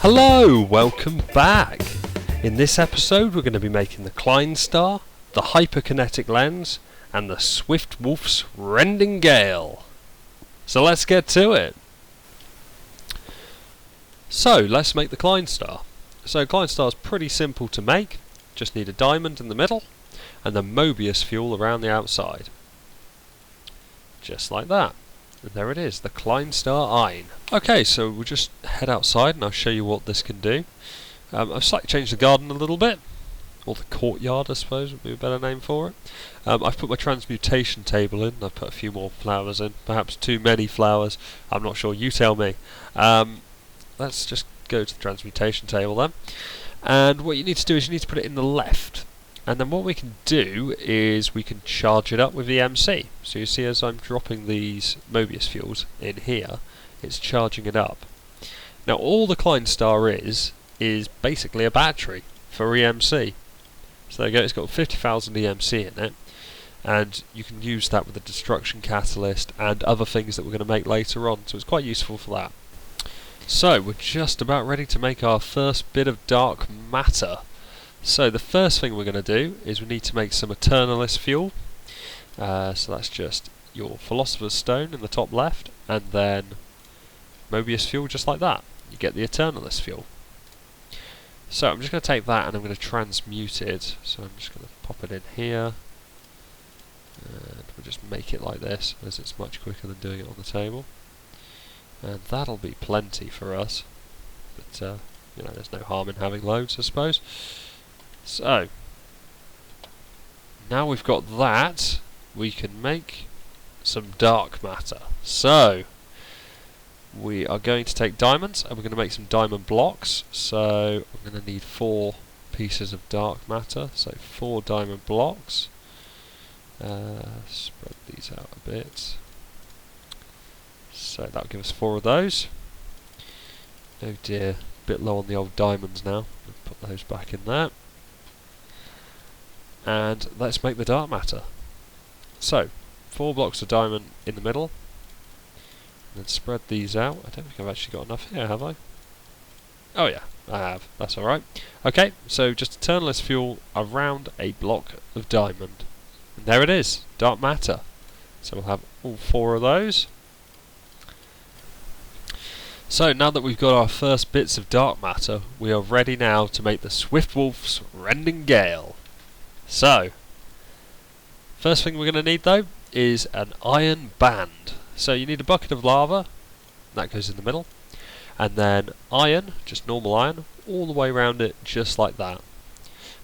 Hello, welcome back. In this episode we're going to be making the Klein Star, the HyperKinetic Lens, and the Swiftwolf's Rending Gale. So let's get to it. So let's make the Klein Star. So Klein Star is pretty simple to make. Just need a diamond in the middle and the Mobius fuel around the outside. Just like that. And there it is, the Klein Star Ein. Okay, so we'll just head outside and I'll show you what this can do. I've slightly changed the garden a little bit, or the courtyard I suppose would be a better name for it. I've put my transmutation table in, I've put a few more flowers in, perhaps too many flowers, I'm not sure, you tell me. Let's just go to the transmutation table then. And what you need to do is you need to put it in the left. And then what we can do is we can charge it up with the MC. So you see as I'm dropping these Mobius fuels in here, it's charging it up. Now all the Klein Star is basically a battery for EMC. So there you go, it's got 50,000 EMC in it. And you can use that with the destruction catalyst and other things that we're going to make later on. So it's quite useful for that. So we're just about ready to make our first bit of dark matter. So the first thing we're going to do is we need to make some Eternalist fuel. So that's just your Philosopher's Stone in the top left, and then Mobius fuel just like that. You get the Eternalist fuel. So I'm just going to take that and I'm going to transmute it. So I'm just going to pop it in here. And we'll just make it like this, as it's much quicker than doing it on the table. And that'll be plenty for us. But, you know, there's no harm in having loads, I suppose. So, now we've got that, we can make some dark matter. So, we are going to take diamonds and we're going to make some diamond blocks. So, I'm going to need 4 pieces of dark matter, so 4 diamond blocks. Spread these out a bit. So, that'll give us 4 of those. Oh dear, a bit low on the old diamonds now. I'll put those back in there. And let's make the dark matter. So, 4 blocks of diamond in the middle, and then spread these out. I don't think I've actually got enough here, have I? Oh yeah, I have. That's alright. Okay, so just Eternalist fuel around a block of diamond. And there it is, dark matter. So we'll have all 4 of those. So now that we've got our first bits of dark matter, we are ready now to make the Swiftwolf's Rending Gale. So, first thing we're going to need though is an iron band. So you need a bucket of lava, that goes in the middle, and then iron, just normal iron, all the way around it just like that.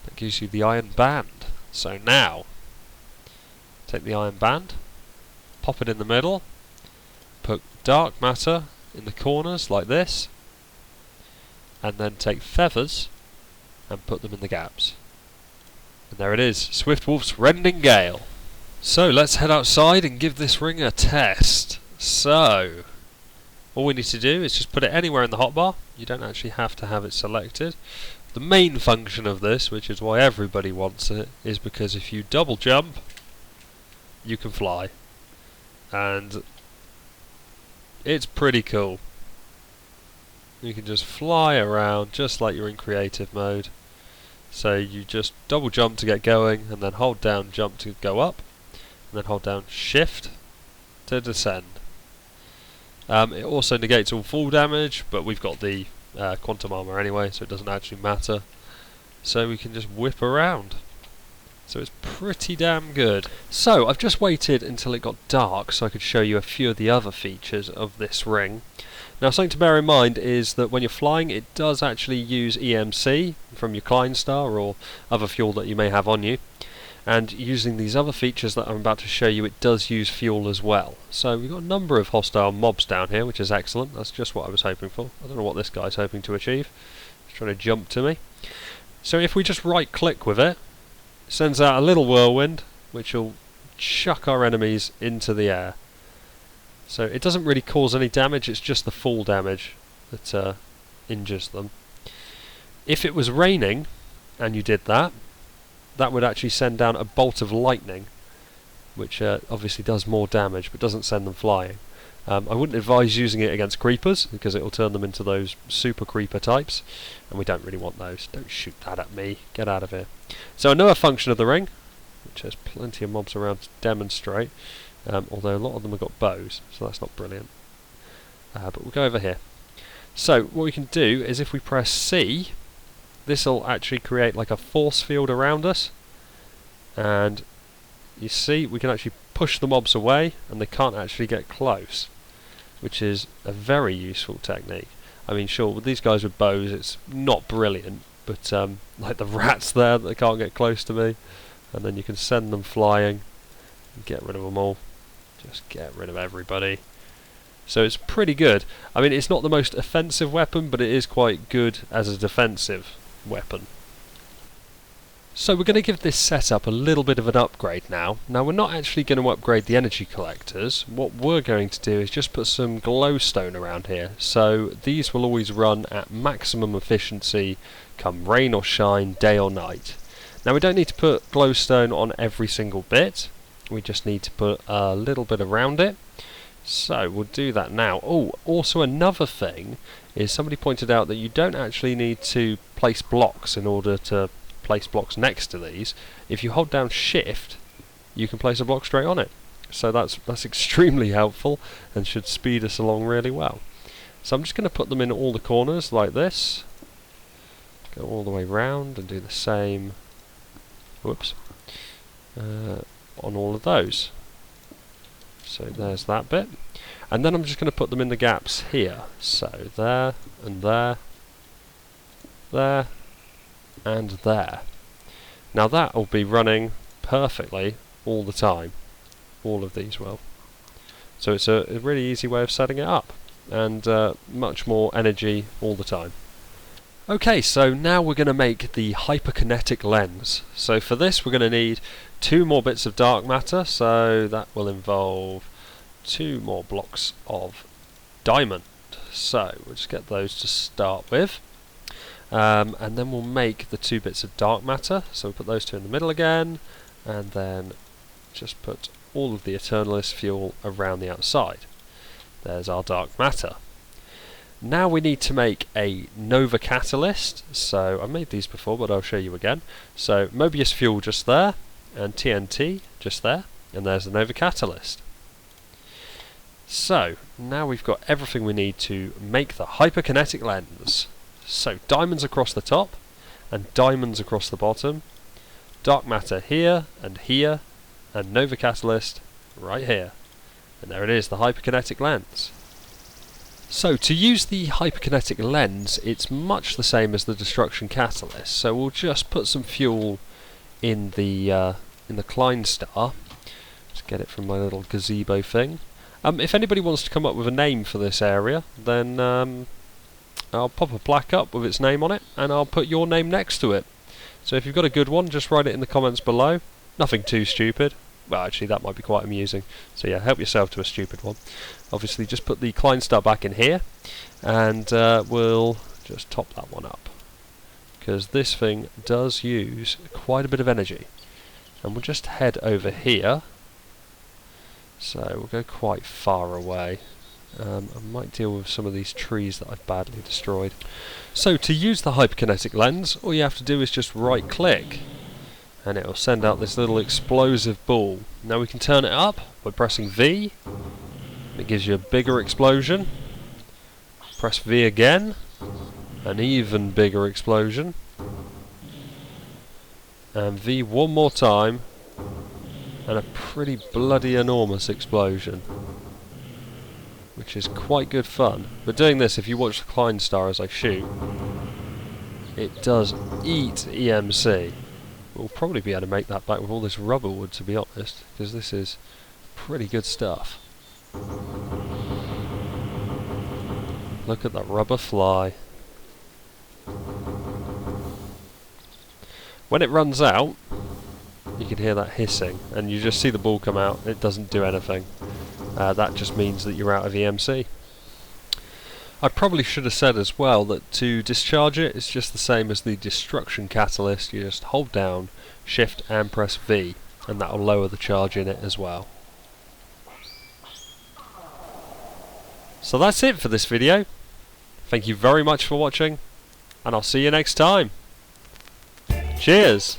That gives you the iron band. So now, take the iron band, pop it in the middle, put dark matter in the corners like this, and then take feathers and put them in the gaps. And there it is, Swiftwolf's Rending Gale. So let's head outside and give this ring a test. So, all we need to do is just put it anywhere in the hotbar. You don't actually have to have it selected. The main function of this, which is why everybody wants it, is because if you double jump, you can fly. And it's pretty cool. You can just fly around just like you're in creative mode. So you just double jump to get going, and then hold down jump to go up, and then hold down shift to descend. It also negates all fall damage, but we've got the quantum armor anyway, so it doesn't actually matter. So we can just whip around. So it's pretty damn good. So I've just waited until it got dark so I could show you a few of the other features of this ring. Now something to bear in mind is that when you're flying it does actually use EMC from your Klein Star or other fuel that you may have on you, and using these other features that I'm about to show you, it does use fuel as well. So we've got a number of hostile mobs down here, which is excellent. That's just what I was hoping for. I don't know what this guy's hoping to achieve. He's trying to jump to me. So if we just right click with it, it sends out a little whirlwind which will chuck our enemies into the air. So it doesn't really cause any damage, it's just the fall damage that injures them. If it was raining and you did that, that would actually send down a bolt of lightning, which obviously does more damage but doesn't send them flying. I wouldn't advise using it against creepers because it will turn them into those super creeper types, and we don't really want those. Don't shoot that at me, get out of here. So another function of the ring, which has plenty of mobs around to demonstrate, although a lot of them have got bows, so that's not brilliant. But we'll go over here. So what we can do is if we press C, this will actually create like a force field around us, and you see we can actually push the mobs away and they can't actually get close, which is a very useful technique. I mean, sure, with these guys with bows it's not brilliant, but like the rats there that can't get close to me, and then you can send them flying and get rid of them all. Just get rid of everybody. So it's pretty good. I mean, it's not the most offensive weapon, but it is quite good as a defensive weapon. So we're going to give this setup a little bit of an upgrade now. Now we're not actually going to upgrade the energy collectors. What we're going to do is just put some glowstone around here. So these will always run at maximum efficiency come rain or shine, day or night. Now we don't need to put glowstone on every single bit. We just need to put a little bit around it. So we'll do that now. Oh, also another thing is somebody pointed out that you don't actually need to place blocks in order to place blocks next to these. If you hold down shift, you can place a block straight on it. So that's extremely helpful and should speed us along really well. So I'm just going to put them in all the corners like this. Go all the way round and do the same. Whoops. On all of those. So there's that bit. And then I'm just going to put them in the gaps here. So there and there. There. And there. Now that will be running perfectly all the time. All of these will. So it's a really easy way of setting it up, and much more energy all the time. Okay, so now we're going to make the HyperKinetic Lens. So for this we're going to need 2 more bits of dark matter, so that will involve 2 more blocks of diamond. So we'll just get those to start with. And then we'll make the 2 bits of dark matter, so we'll put those 2 in the middle again, and then just put all of the Eternalist fuel around the outside. There's our dark matter. Now we need to make a Nova catalyst, so I made these before but I'll show you again. So Mobius fuel just there, and TNT just there, and there's the Nova catalyst. So now we've got everything we need to make the HyperKinetic Lens. So diamonds across the top and diamonds across the bottom, dark matter here, and Nova catalyst right here. And there it is, the HyperKinetic Lens. So to use the HyperKinetic Lens, it's much the same as the destruction catalyst. So we'll just put some fuel in the Klein Star. Just get it from my little gazebo thing. If anybody wants to come up with a name for this area, then I'll pop a plaque up with its name on it, and I'll put your name next to it. So if you've got a good one, just write it in the comments below. Nothing too stupid. Well, actually, that might be quite amusing. So yeah, help yourself to a stupid one. Obviously, just put the Klein Star back in here, and we'll just top that one up, because this thing does use quite a bit of energy. And we'll just head over here. So we'll go quite far away. I might deal with some of these trees that I've badly destroyed. So to use the HyperKinetic Lens, all you have to do is just right click, and it will send out this little explosive ball. Now we can turn it up by pressing V. It gives you a bigger explosion. Press V again, an even bigger explosion. And V one more time, and a pretty bloody enormous explosion, which is quite good fun. But doing this, if you watch the Klein Star as I shoot, it does eat EMC. We'll probably be able to make that back with all this rubber wood, to be honest, because this is pretty good stuff. Look at that rubber fly. When it runs out, you can hear that hissing, and you just see the ball come out. It doesn't do anything. That just means that you're out of EMC. I probably should have said as well that to discharge it, it's just the same as the destruction catalyst. You just hold down Shift and press V, and that will lower the charge in it as well. So that's it for this video. Thank you very much for watching, and I'll see you next time. Cheers!